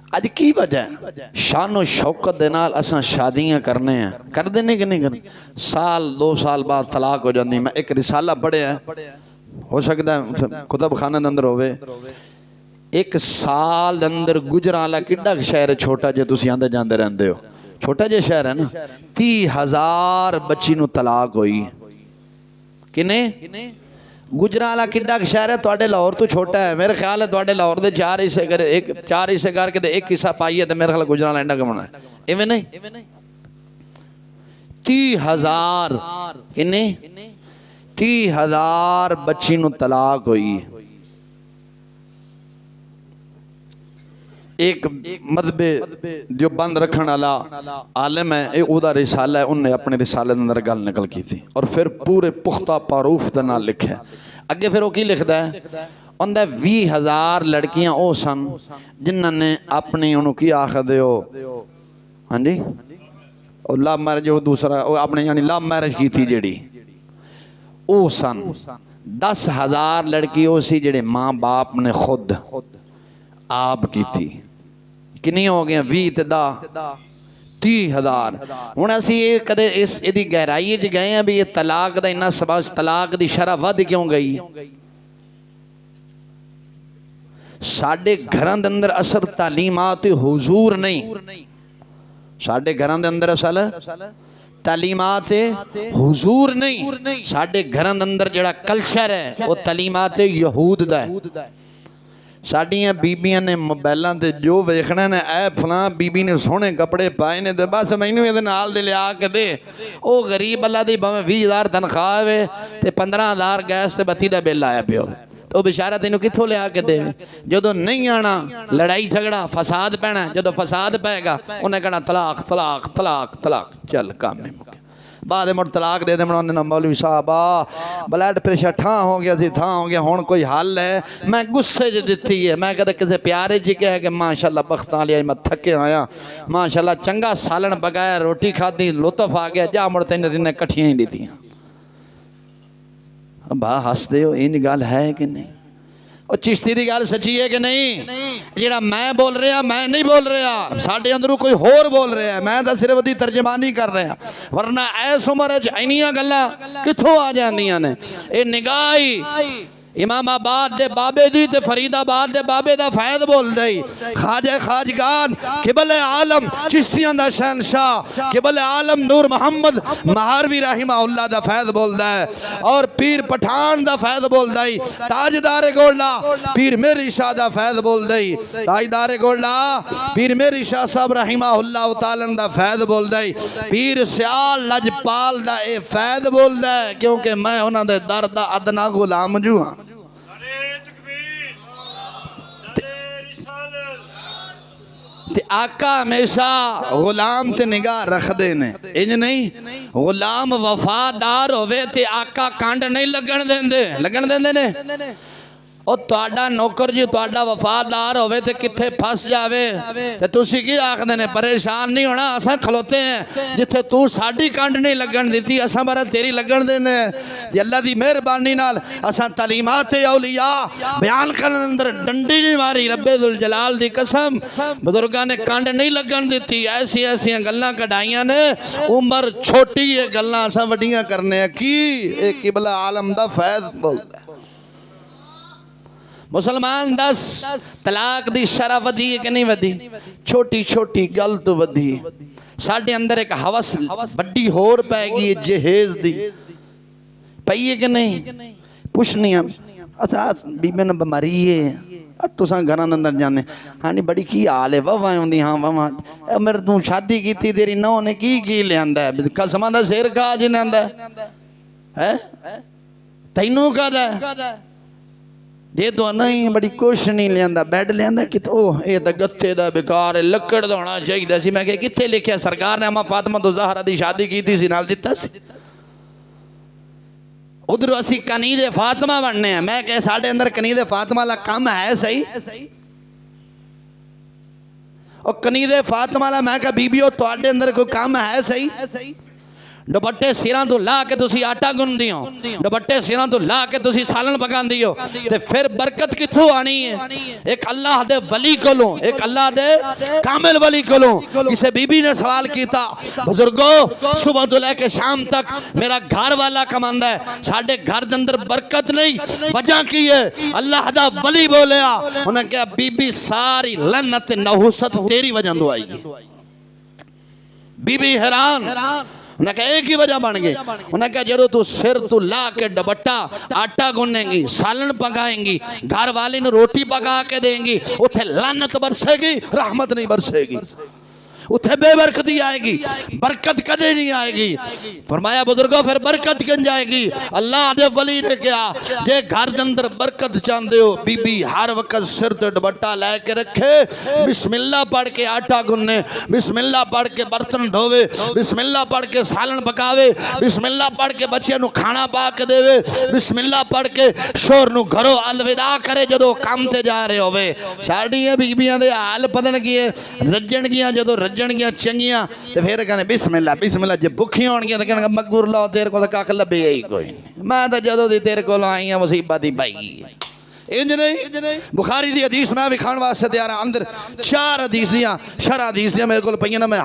अज की वजह शानो शौकत दे नाल असां शादियां करने हैं, कर देने कि नहीं करने। साल 2 साल बाद तलाक हो जाती। मैं एक रिसाला पढ़िया, हो सकता है कुतब खाने के अंदर होवे। एक साल अंदर गुजरांवाला किड्डा शहर छोटा जे तुसीं आंदे जांदे रहंदे हो, छोटा जे शहर है ना। 30,000 बच्ची नूं तलाक होई। किने? गुजरांवाला किड्डा शहर है, तुहाडे लाहौर तो छोटा है। मेरे ख्याल है तुहाडे लाहौर दे 4 हिस्से करे, एक 4 हिस्से करके ते 1 हिस्सा पाइए तो मेरे ख्याल गुजरांवाला एंडा कमना है। इवें नहीं? 30,000 किने? 30,000 बच्ची नूं तलाक हुई। एक मजहबे जो बंद रखने वाला आलम है, उहदा रिसाला है, उन्हें अपने रिसाले के अंदर गल निकल की थी और फिर पूरे पुख्ता पारूफ के नाल लिखा। अगे फिर वो की लिखता है, उन्हें 20,000 लड़कियां वो सन जिन्होंने अपनी उन्होंने की आखदे हो, हाँ जी, और लव मैरिज, वो दूसरा अपने यानी लव मैरिज की थी जेड़ी, वो सन 10,000 लड़की वो सी जेड़े माँ बाप ने खुद आप की थी। कितनी हो गई? 20 ते 30,000। हुण असीं ये कदे इस इहदी गहराई च गए हैं भी ये तलाक दा इन्ना सबब, तलाक दी शरह वध क्यों गई? साडे घरां दे अंदर असर तालीमात हुजूर नहीं, साडे घरां दे अंदर असल तालीमात हुजूर नहीं, साडे घरां दे अंदर जिहड़ा कल्चर है वो तालीमात यहूद दा है। साडियां बीबियां ने मोबाइलों से जो वेखना ने, ऐ फलां बीबी ने सोहने कपड़े पाए ने, तो बस मैनू ये नाल दे लिया के दे। वो गरीब अल्लाह दी भावें 20,000 तनख्वाह वे ते 15,000 गैस ते बत्ती का बिल आया पियो, तो बेचारा तेनों कित्थों लिया के दे? जो नहीं आना लड़ाई झगड़ा फसाद पैना, जो फसाद पैगा उन्हें कहना तलाक तलाक तलाक तलाक, चल काम नहीं मुके। बाद मुड़ तलाक दे देना, मौलवी साहब ब्लड प्रेशर ठां हो गया सी, ठां हो गया, हुण कोई हल है? मैं गुस्से च दिती है। मैं कदे किसी प्यारे च कहा कि माशाअल्लाह बख्त वाली मैं थके आया, माशाअल्लाह चंगा सालन पकाया, रोटी खाधी, लुत्फ आ गया, जा मुड़ तीन दिन कट्ठियां ही दीतियां। बा हसदे हो, इंज गल है कि नहीं? और चिश्ती की गल सच्ची है कि नहीं? जिहड़ा मैं बोल रहा मैं नहीं बोल रहा, साडे अंदरों कोई होर बोल रहा है, मैं तो सिर्फ उसकी तर्जमानी कर रहा। वरना इस उम्र च इन्नियां गल्लां कित्थों आ जांदियां ने? ये निगाह ही इमामाबाद दे बाबे दी ते फरीदाबाद दे बाबे दा फैद बोलदा ही। ख्वाजा खाजगान किबल आलम चिश्तियां दा शहनशाह किबल आलम नूर मोहम्मद महारवी रहमहुल्लाह दा फैद बोलदा है, और पीर पठान दा फैद बोलदा ही। ताजदार गोला पीर मेरी शाह दा फैद बोलदा ही। ताजदार गोला पीर मेरी शाह साहब रहमहुल्लाह ताला दा फैद बोलदा ही। पीर सियाल लजपाल दा ए फैद बोलदा है, क्योंकि मैं उन्हां दे दर दा अदना गुलाम जू हां। ते आका हमेशा गुलाम ते निगाह रखते ने, इंज नहीं गुलाम वफादार होवे ते आका कंड नहीं लगन देंदे, लगन देंदे ने। और तुहाडा नौकर जी तुहाडा वफादार होवे ते किथे फस जावे ते तुसी की आखदे ने? परेशान नहीं होना, असां खलोते हैं जिथे तू साडी कंड नहीं लगन दिती, असां बारा तेरी लगन देने। जे अल्लाह दी मेहरबानी नाल असां तालीमात औलिया बयान करन अंदर डंडी नहीं मारी, रब्बे दुल जलाल दी कसम बुजुर्गां ने कंड नहीं लगन दिती। ऐसी ऐसी गल्लां कढाइयां ने, उम्र छोटी है गल्लां असां वड्डियां करने की। ए किबला आलम दा फैज़ बोलदा मुसलमान। 10 तलाक दी शरह वधी है कि नहीं वधी? छोटी छोटी गल तो वधी। साडे अंदर एक हवस बड़ी होर पै गई जहेज दी, पई है कि नहीं? पुछनी अच्छा बीबे ने बीमारी है, तुसां घरां अंदर जाने, हाँ नी बड़ी की हाल है? वाह आउंदी, हाँ वाह मेरे तू शादी की तेरी नौं ने की लियांदा है? कसमां दा सिर खा जिन्हां है तैनू कहदा जे तो नहीं बड़ी कुछ नहीं लिया, बैड लिया कि ये तो गत्ते का बेकार है, लकड़ का होना चाहिए सी। मैं क्या कितने लिखा? सरकार ने अम्मा फातिमा तो ज़हरा की शादी की थी नाल दिता सी। उधर असी कनीदे फातिमा बनने हैं। मैं क्या साढ़े अंदर कनीदे फातिमा ला कम है सही? और कनीदे फातिमा ला मैं क्या बीबियो तुहाडे अंदर कोई कम है सही? दुपट्टे सिरां तो ला के तुसी आटा गुनदी हो, दुपट्टे सिरां तो ला के तुसी सालन पकांदी हो, ते फिर बरकत कित्थों आनी है? एक अल्लाह दे वली कोलों, एक अल्लाह दे कामिल वली कोलों। किसी बीबी ने सवाल किया, बुजुर्गो सुबह तो लेके शाम तक मेरा घर वाला कमांदा है, साडे घर दे अंदर बरकत नहीं, वजह की है? अल्लाह दा वली बोलिया, उन्हें कहा बीबी सारी लन्नत नहुसत तेरी वजह तो आई। बीबी हैरान, उन्हें कहा एक ही वजह बन गई। उन्हें कहा जदों तू सिर तू ला के दुपट्टा आटा गुनेंगी, सालन पकाएंगी, घर वाले ने रोटी पका के देंगी, उथे लानत बरसेगी, रहमत नहीं बरसेगी, उथे बेबरकती आएगी, बरकत कदे नहीं आएगी। फरमाया बुजुर्गो फिर बरकत कन जाएगी? अल्लाह दे वली ने कहा जे घर दे अंदर बरकत चाहते हो, बीबी हर वक्त सिर ते दुपट्टा लेके रखे, बिस्मिल्लाह पढ़ के आटा गुन्ने, बिस्मिल्लाह पढ़ के बर्तन धोवे, बिस्मिल्लाह पढ़ के सालन पकावे, बिस्मिल्लाह पढ़ के बच्चों को खाना पा के देवे, बिस्मिल्लाह पढ़ के शोर नू घरों अलविदा करे जदों काम ते जा रहे होवे। साडियां बीबियां दे हाल पतन की रजण गियां, जदों रजणगियां चंगियां ते फिर कहने बिस्मिल्लाह बिस्मिल्लाह, जे भुखियां होणगियां ते कहणगे मगूर लो तेरे को कख लभे ही कोई नहीं, मैं तो जदों दी तेरे कोल आई हां मुसीबत ही पाई। इंज नहीं, बुखारी दी हदीस मैं भी खाण वास्ते तैयार हां, अंदर 4 हदीस दियां शरह हदीस दियां मेरे कोल पईयां ना, मैं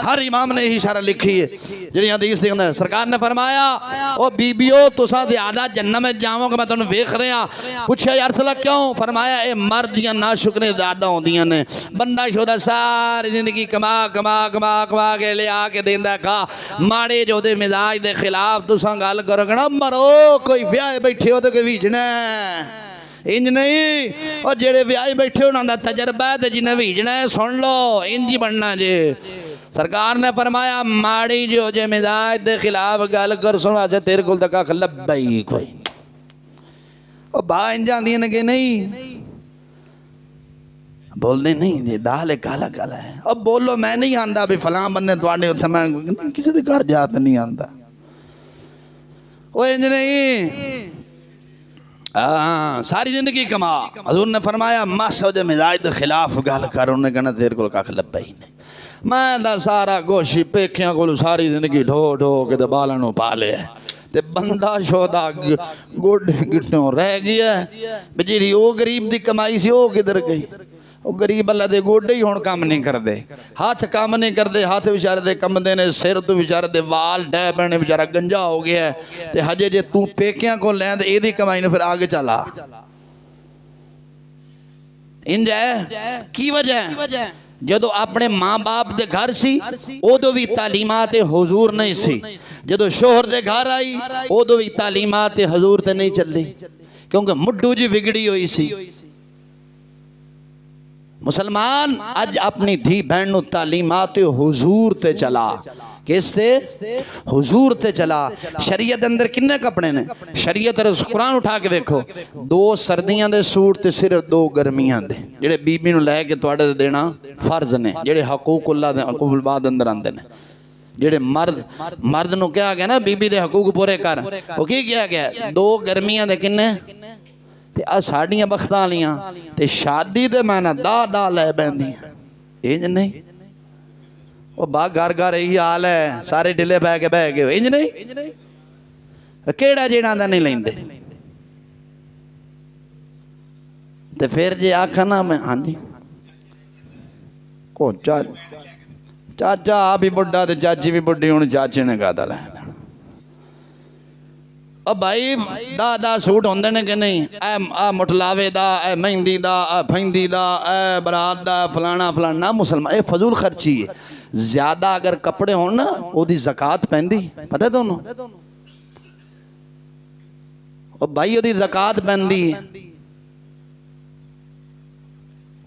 हर इमाम ने ही शरह लिखी है जिहड़ी हदीस दी अंदर सरकार ने फरमाया ओ बीबियो तुसां ज़्यादा जन्नत में जाओगे, मैं तुहानू वेख रहा। पूछया यार रसूल क्यों? फरमाया ए मर्द दियां नाशुक्रियां ज़्यादा होंदियां ने, बंदा शोदा सारी जिंदगी कमा कमा कमा कमा के लिया के देंदा खा, माड़े जो दे मिजाज दे खिलाफ तुसां गल करोगे ना मरो, कोई ब्याह बैठे हो तो कोई वीजना इंज नहीं, और जेड़े ब्याह बैठे उन्होंने तजर्बा है तो जिन्हें भीजना है सुन लो, इंज ही बनना जे। सरकार ने फरमाया माड़ी जो जे मिजाज के खिलाफ गल कर सुना से तेरे को तो कख लब्बा ही कोई। और बा इंज आंदियां ने कि नहीं बोलने नहीं दे दाल काला काला है, अब बोलो मैं नहीं आंदा भी फलां बंदे तुहाडे उत्थे, मैं किसी के घर जात नहीं आंदा। ओ इंज नहीं, हाँ सारी जिंदगी कमा। हजूर ने फरमाया मासा दे मिजाज के खिलाफ गल कर, उन्हें कहना तेरे को कख लब्बा ही नहीं। मैं तो सारा गोशी पेखियां को सारी जिंदगी ढो ढो के तो बालन पा लिया, ते बंदा शोदा गोडे गिट्टों रह गया। जी वो गरीब की कमाई सी वो किधर गई? वो गरीब अल्लाह दे गोडे ही हुण काम नहीं करते, हाथ काम नहीं करते, हाथ बेचारे दे कंबदे ने, सिर तो बेचारे दे वाल डै पैने, बेचारा गंजा हो गया। ते हजे जे तू पेकियां को लै ते एदी कमाई ने फिर आगे चला। इंज है की वजह? जदों अपने माँ बाप दे घर सी उदों भी तालीमात हुजूर नहीं सी, जदों शोहर दे घर आई उदों भी तालीमात हुजूर ते नहीं चली, क्योंकि मुड्डू जी बिगड़ी हुई सी। मुसलमान अज अपनी धी बहन नू तालीमात हुजूर ते चला, किससे? हुजूर ते चला। शरीयत अंदर किन्ने कपड़े ने? शरीयत कुरान उठा के देखो, 2 सर्दियां दे सूट ते सिर्फ 2 गर्मियां दे, जेड़े बीबी नू लै के तुहाडे देना फर्ज ने, जेड़े हकूकुल्लाह दे हकूकुल बाद अंदर आंदे ने। जेड़े मर्द नू कहा गया ना बीबी दे हकूक पूरे कर, वो की किया गया? 2 गर्मियां दे किन्ने ते आ साडियां बख्तां वालियां ते शादी दे मैना दा लै बैंदियां। इंज नहीं, वो बा घर घर यही हाल है, सारे ढिले पै के बह गए। इंज नहीं, केड़ा जेड़ा दा नहीं लेंदे। ते फिर जे आखा ना मैं हाँ जी को चाचा आ भी बुढ़ा ते चाची भी बुढ़ी, हुण चाचे ने गादा लै भाई दा सूट होंदे ने कि नहीं? आ मुठलावे दा, ए मेहंदी दा, आ फैंदी दा, ए बरात दा, फलाना फलाना। मुसलमान ये फजूल खर्ची है। ज्यादा अगर कपड़े हो ना ओदी ज़कात पैंदी, पता है तुहानू? भाई ओदी ज़कात पैंदी है।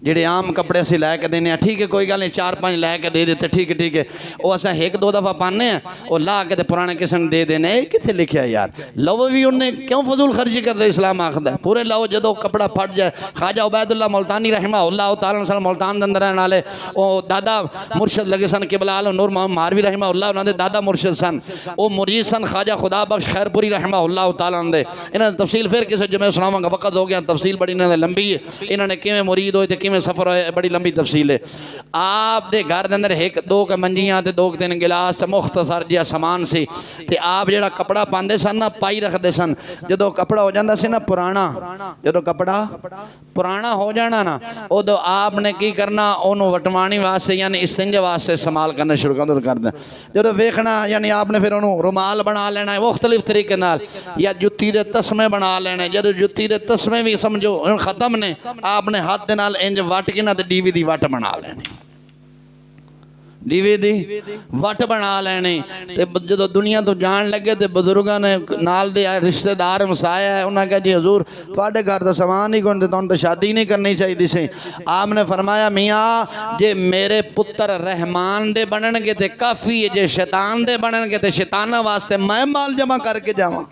जेड़े आम कपड़े असीं लैके देने, ठीक है कोई गल नहीं, 4-5 लैके दे देते, ठीक है वो असा 1-2 दफ़ा पाने वो ला के ते पुराने किसी ने दे देने। कितने लिखा यार? लवो भी उन्हें क्यों फजूल खर्ची करते? इस्लाम आखदा पूरे लाओ, जदों कपड़ा फट जाए। ख्वाजा उबैदुल्लाह मुल्तानी रहमहुल्लाह तआला सल मुल्तान दे अंदर रहने वाले वो दादा मुर्शद लगे सन, किबला आलम नूर मोहम्मद मारवी रहमहुल्लाह उन्होंने दादा मुर्शद सन, वो मुरीद सन ख्वाजा खुदा बख्श खैरपुरी रहमहुल्लाह तआला दे। इन्होंने तफसील फिर किसी जुमे सुनावांगा, वक्त हो गया, तफसील बड़ी इन्होंने लंबी है। इन्होंने किवें मुरीद होए ते किवें सफ़र होया बड़ी लंबी तफसील है। आप दे घर दे अंदर एक दो के मंजियां ते दो तीन गिलास ते मुख्तसर जिहा समान सी ते आप जिहड़ा कपड़ा पांदे सन ना पाई रखदे सन। जदों कपड़ा हो जांदा सी ना पुराना, जदों कपड़ा पुराना हो जाना ना उदों आपने की करना ओनू वटवाणी वास्ते यानी इस्तिंजे वास्ते इस्तेमाल करना शुरू कर दें। जदों वेखना यानी आपने फिर ओनू रुमाल बना लेना है मुख्तलिफ तरीके नाल या जुत्ती दे तस्मे बना लेने। जदों जुत्ती दे तस्मे भी समझो खत्म ने आपने हाथ दे नाल इंज वट के ना ते डीवी दी वट बना लेनी, डीवी दी वट बना लेनी। ते जदों दुनिया तो जान लगे तो बजुर्गों ने नाल दे रिश्तेदार मसाया है उन्होंने कहा जी हजूर तुहाडे घर का समान ही कोई तुहानूं तो शादी नहीं करनी चाहिए सी। आपने फरमाया मियाँ जे मेरे पुत्र रहमान दे बनणगे ते काफ़ी है, जे शैतान दे बनणगे ते शैताना वास्ते मैं माल जमा करके जावां।